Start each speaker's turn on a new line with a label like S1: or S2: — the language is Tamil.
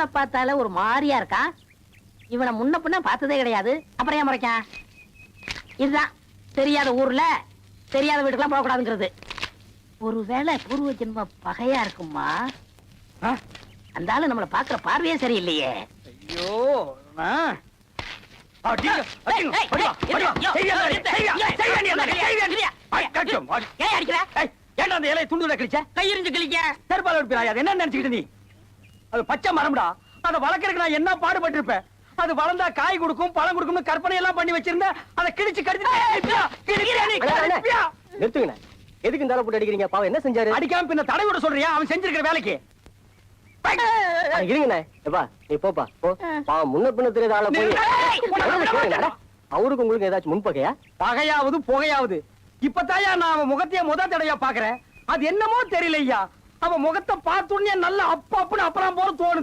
S1: ஆளை பார்த்தால ஒரு மாதிரியா இருக்கான். இவனை முன்ன பின்ன பார்த்ததே கிடையாது. அப்புறம் ஏன் முறைக்கான்? இதுதான் தெரியாத ஊர்ல தெரியாத வீட்டுக்கெல்லாம் போக கூடாதுங்கிறது. ஒருவேளை பூர்வ ஜென்ம பகையா இருக்குமா? அந்த ஆளு நம்மள பாக்குற பார்வையே சரியில்லையே.
S2: ஐயோ என்ன நினைச்சுக்கிட்டு நீ? அது பச்சை மரம்டா. அதை வளர்க்கறதுக்கு நான் என்ன பாடுபட்டு இருப்பேன். அது வளர்ந்தா காய் கொடுக்கும் பழம் கொடுக்கும் கற்பனை எல்லாம் பண்ணி வச்சிருந்தேன். அதை கிழிச்சு
S3: நிறுத்துங்க. எதுக்கு இந்த போட்டு அடிக்கிறீங்க? பாவம் என்ன செஞ்சாரு?
S2: அடிக்காம பின்ன தடை விட சொல்றியா? அவன் செஞ்சிருக்கிற வேலைக்கு
S3: இருங்கண்ணே. எப்பா நீ போப்பா போ. பாவம் முன்ன பின்ன தெரியாத ஆள போய் அவருக்கு உங்களுக்கு ஏதாச்சும் முன்பகையா?
S2: பகையாவது புகையாவது இப்பதாயா நான் அவன் முகத்தையே முதல் தடையா பாக்குறேன். அது என்னமோ தெரியலையா, அவன் முகத்தை பார்த்தோன்னே நல்ல அப்ப அப்புன்னு அப்புறம் போல தோணுது.